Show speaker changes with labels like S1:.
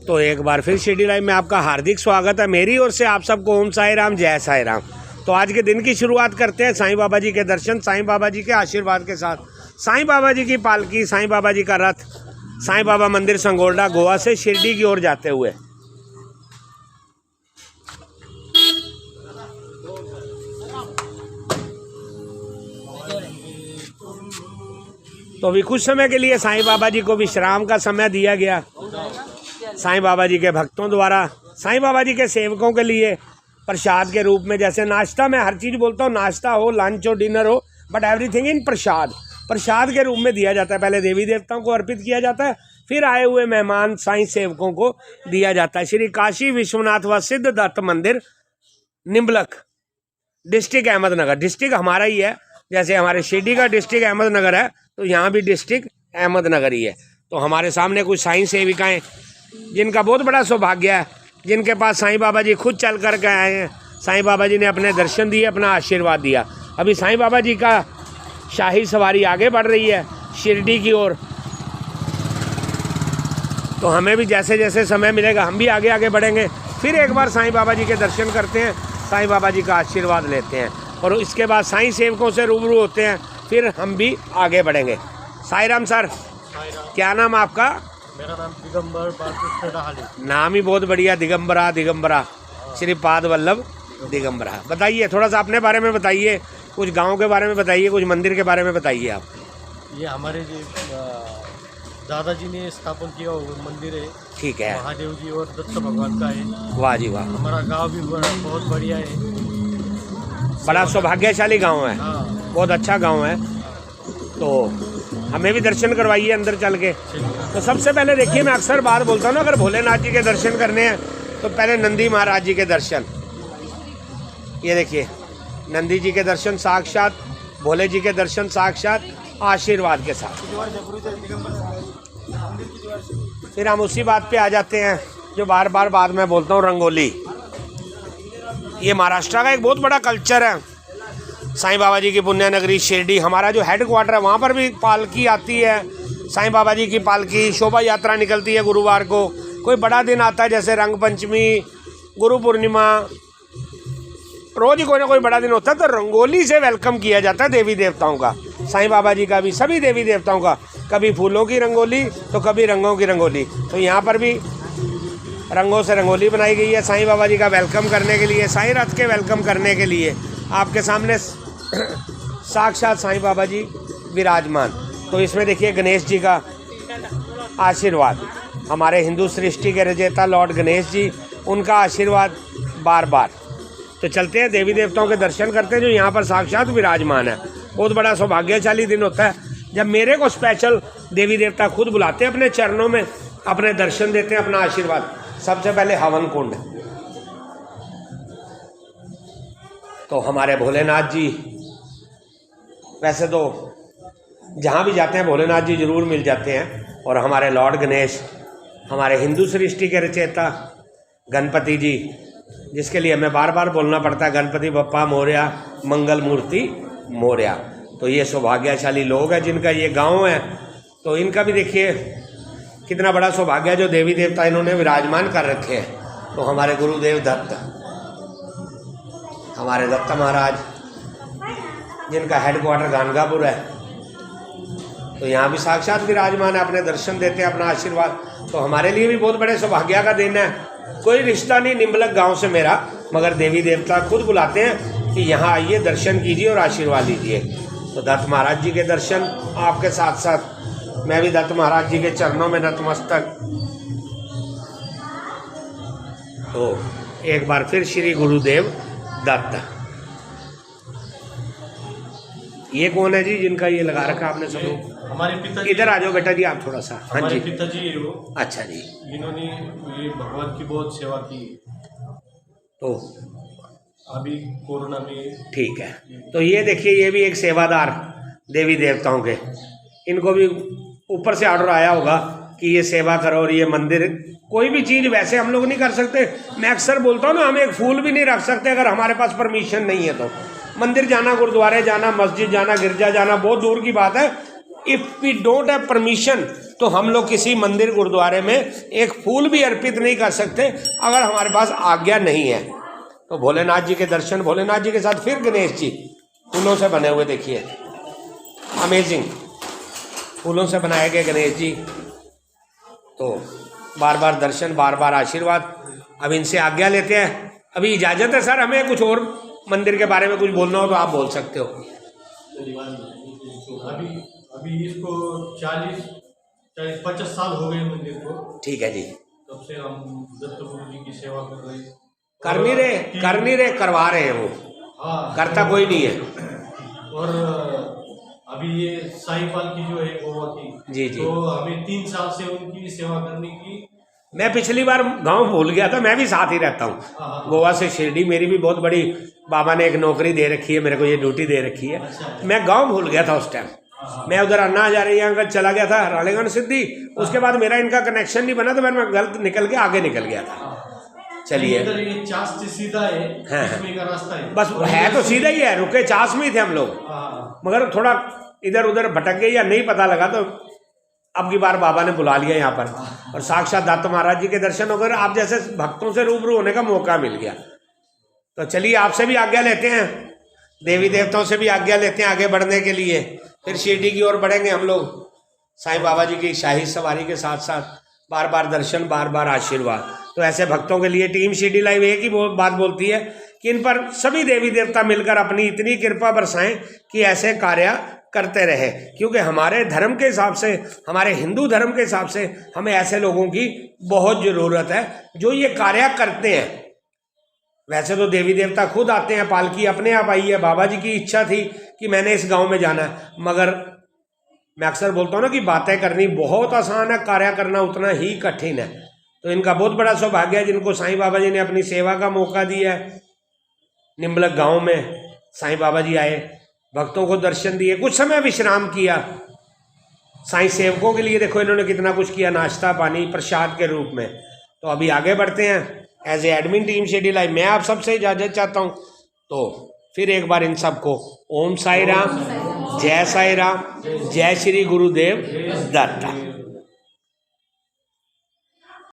S1: तो एक बार फिर शिरडी लाइव में आपका हार्दिक स्वागत है। मेरी ओर से आप सबको ओम साई राम, जय साई राम। तो आज के दिन की शुरुआत करते हैं साईं बाबा जी के दर्शन, साईं बाबा जी के आशीर्वाद के साथ। साईं बाबा जी की पालकी, साईं बाबा जी का रथ साईं बाबा मंदिर संगोल्डा गोवा से शिरडी की ओर जाते हुए। तो अभी कुछ समय के लिए साईं बाबा जी को विश्राम का समय दिया गया। साईं बाबा जी के भक्तों द्वारा साईं बाबा जी के सेवकों के लिए प्रसाद के रूप में, जैसे नाश्ता में हर चीज़ बोलता हूँ, नाश्ता हो, लंच हो, डिनर हो, बट एवरीथिंग इन प्रसाद, प्रसाद के रूप में दिया जाता है। पहले देवी देवताओं को अर्पित किया जाता है, फिर आए हुए मेहमान साईं सेवकों को दिया जाता है। श्री काशी विश्वनाथ व सिद्ध दत्त मंदिर, निम्बलक, डिस्ट्रिक्ट अहमदनगर। डिस्ट्रिक्ट हमारा ही है, जैसे हमारे शिरडी का डिस्ट्रिक्ट अहमदनगर है, तो यहाँ भी डिस्ट्रिक्ट अहमदनगर ही है। तो हमारे सामने कुछ साईं सेविकाएँ जिनका बहुत बड़ा सौभाग्य है, जिनके पास साईं बाबा जी खुद चल कर के आए हैं। साईं बाबा जी ने अपने दर्शन दिए, अपना आशीर्वाद दिया। अभी साईं बाबा जी का शाही सवारी आगे बढ़ रही है शिरडी की ओर। तो हमें भी जैसे जैसे समय मिलेगा हम भी आगे आगे बढ़ेंगे। फिर एक बार साईं बाबा जी के दर्शन करते हैं, साईं बाबा जी का आशीर्वाद लेते हैं, और इसके बाद साईं सेवकों से रूबरू होते हैं। फिर हम भी आगे बढ़ेंगे। साईं राम सर, क्या नाम आपका?
S2: मेरा नाम दिगंबर
S1: नाम ही बहुत बढ़िया, दिगंबरा श्रीपाद वल्लभ दिगंबरा। बताइए थोड़ा सा अपने बारे में बताइए, कुछ गांव के बारे में बताइए, कुछ मंदिर के बारे में बताइए आप।
S2: ये हमारे जो दादाजी ने स्थापन किया हुआ मंदिर है।
S1: ठीक है।
S2: महादेव जी और दत्त भगवान का है।
S1: वाह जी वाह।
S2: हमारा गांव भी बहुत बढ़िया है,
S1: बड़ा सौभाग्यशाली गांव है।
S2: हाँ।
S1: बहुत अच्छा गांव है। तो हमें भी दर्शन करवाइए अंदर चल के। तो सबसे पहले देखिए, मैं अक्सर बात बोलता हूँ ना, अगर भोलेनाथ जी के दर्शन करने हैं तो पहले नंदी महाराज जी के दर्शन। ये देखिए, नंदी जी के दर्शन साक्षात, भोले जी के दर्शन साक्षात, आशीर्वाद के साथ। फिर हम उसी बात पे आ जाते हैं जो बार बार बाद में बोलता हूँ, रंगोली। ये महाराष्ट्र का एक बहुत बड़ा कल्चर है। साईं बाबा जी की पुण्य नगरी शिरडी, हमारा जो हेड क्वार्टर है, वहाँ पर भी पालकी आती है। साईं बाबा जी की पालकी शोभा यात्रा निकलती है गुरुवार को। कोई बड़ा दिन आता है जैसे रंग पंचमी, गुरु पूर्णिमा, रोज ही कोई ना कोई बड़ा दिन होता है, तो रंगोली से वेलकम किया जाता है देवी देवताओं का। साईं बाबा जी का भी, सभी देवी देवताओं का, कभी फूलों की रंगोली तो कभी रंगों की रंगोली। तो यहाँ पर भी रंगों से रंगोली बनाई गई है साईं बाबा जी का वेलकम करने के लिए, साईं रथ के वेलकम करने के लिए। आपके सामने साक्षात साईं बाबा जी विराजमान। तो इसमें देखिए गणेश जी का आशीर्वाद, हमारे हिंदू सृष्टि के रचयिता लॉर्ड गणेश जी, उनका आशीर्वाद बार बार। तो चलते हैं देवी देवताओं के दर्शन करते हैं जो यहाँ पर साक्षात विराजमान है। बहुत बड़ा सौभाग्यशाली दिन होता है जब मेरे को स्पेशल देवी देवता खुद बुलाते हैं अपने चरणों में, अपने दर्शन देते हैं, अपना आशीर्वाद। सबसे पहले हवन कुंड। तो हमारे भोलेनाथ जी, वैसे तो जहाँ भी जाते हैं भोलेनाथ जी जरूर मिल जाते हैं, और हमारे लॉर्ड गणेश, हमारे हिंदू सृष्टि के रचयिता गणपति जी, जिसके लिए हमें बार बार बोलना पड़ता है, गणपति बप्पा मोरया, मंगल मूर्ति मोरया। तो ये सौभाग्यशाली लोग हैं जिनका ये गांव है। तो इनका भी देखिए कितना बड़ा सौभाग्य है जो देवी देवता इन्होंने विराजमान कर रखे हैं। तो हमारे गुरुदेव दत्त, हमारे दत्त महाराज, जिनका हेडक्वार्टर गानगापुर है, तो यहाँ भी साक्षात विराजमान है, अपने दर्शन देते हैं, अपना आशीर्वाद। तो हमारे लिए भी बहुत बड़े सौभाग्य का दिन है। कोई रिश्ता नहीं निम्बलक गांव से मेरा, मगर देवी देवता खुद बुलाते हैं कि यहाँ आइए, दर्शन कीजिए और आशीर्वाद लीजिए। तो दत्त महाराज जी के दर्शन, आपके साथ साथ मैं भी दत्त महाराज जी के चरणों में नतमस्तक। तो एक बार फिर श्री गुरुदेव दत्त। ये कौन है जी जिनका ये लगा रखा आपने सब लोग?
S2: हमारे पिताजी।
S1: इधर आ जाओ बेटा जी आप थोड़ा सा। हाँ जी,
S2: पिताजी है वो।
S1: अच्छा जी।
S2: इन्होंने ये भगवान की बहुत सेवा की।
S1: तो
S2: अभी कोरोना में। ठीक है।
S1: तो ये देखिए, ये भी एक सेवादार देवी देवताओं के, इनको भी ऊपर से ऑर्डर आया होगा कि ये सेवा करो। और ये मंदिर, कोई भी चीज़ वैसे हम लोग नहीं कर सकते। मैं अक्सर बोलता हूँ ना, हम एक फूल भी नहीं रख सकते अगर हमारे पास परमिशन नहीं है। तो मंदिर जाना, गुरुद्वारे जाना, मस्जिद जाना, गिरजा जाना बहुत दूर की बात है। If we don't have permission तो हम लोग किसी मंदिर गुरुद्वारे में एक फूल भी अर्पित नहीं कर सकते अगर हमारे पास आज्ञा नहीं है। तो भोलेनाथ जी के दर्शन, भोलेनाथ जी के साथ फिर गणेश जी फूलों से बने हुए, देखिए अमेजिंग, फूलों से बनाए गए गणेश जी। तो बार बार दर्शन, बार बार आशीर्वाद। अब इनसे आज्ञा लेते हैं। अभी इजाज़त है सर, हमें कुछ और मंदिर के बारे में कुछ बोलना हो तो आप बोल सकते हो।
S2: अभी इसको 40-50 साल हो गए मंदिर को।
S1: ठीक है जी।
S2: तब से हम दत्त गुरु जी की सेवा कर रहे हैं।
S1: कर नहीं रहे, करवा रहे हैं वो।
S2: हाँ,
S1: करता कोई नहीं है।
S2: और अभी ये साईपाल की जो है गोवा की,
S1: जी जी,
S2: तो हमें 3 साल से उनकी सेवा करने की।
S1: मैं पिछली बार गांव भूल गया था, मैं भी साथ ही रहता हूँ। गोवा से शिरडी मेरी भी बहुत बड़ी, बाबा ने एक नौकरी दे रखी है मेरे को, ये ड्यूटी दे रखी है। मैं गांव भूल गया था उस टाइम। मैं उधर अन्ना हजारे यहाँ चला गया था, रालेगंज सिद्धि। उसके बाद मेरा इनका कनेक्शन नहीं बना, तो मैं गलत निकल के आगे निकल गया था। चलिए,
S2: ये चास से सीधा है, इसमें का रास्ता है,
S1: बस है तो सीधा ही है। रुके चास में ही थे हम लोग, मगर थोड़ा इधर उधर भटक गए या नहीं पता लगा, तो अब की बार बाबा ने बुला लिया यहाँ पर और साक्षात दत्त महाराज जी के दर्शन हो गए। आप जैसे भक्तों से रूबरू होने का मौका मिल गया। तो चलिए, आपसे भी आज्ञा लेते हैं, देवी देवताओं से भी आज्ञा लेते हैं आगे बढ़ने के लिए। फिर शिरडी की ओर बढ़ेंगे हम लोग, साईं बाबा जी की शाही सवारी के साथ साथ बार बार दर्शन, बार बार आशीर्वाद। तो ऐसे भक्तों के लिए टीम शिरडी लाइव एक ही बात बोलती है कि इन पर सभी देवी देवता मिलकर अपनी इतनी कृपा बरसाएं कि ऐसे कार्य करते रहे, क्योंकि हमारे धर्म के हिसाब से, हमारे हिंदू धर्म के हिसाब से हमें ऐसे लोगों की बहुत ज़रूरत है जो ये कार्य करते हैं। वैसे तो देवी देवता खुद आते हैं, पालकी अपने आप आई है। बाबा जी की इच्छा थी कि मैंने इस गांव में जाना है, मगर मैं अक्सर बोलता हूँ ना कि बातें करनी बहुत आसान है, कार्य करना उतना ही कठिन है। तो इनका बहुत बड़ा सौभाग्य है जिनको साईं बाबा जी ने अपनी सेवा का मौका दिया है। निम्बलक गांव में साईं बाबा जी आए, भक्तों को दर्शन दिए, कुछ समय विश्राम किया। साईं सेवकों के लिए देखो इन्होंने कितना कुछ किया, नाश्ता पानी प्रसाद के रूप में। तो अभी आगे बढ़ते हैं। As a admin team Shirdi live मैं आप सबसे इजाज़त चाहता हूँ। तो फिर एक बार इन सबको ओम साई राम, जय साई राम, जय श्री गुरुदेव दत्ता।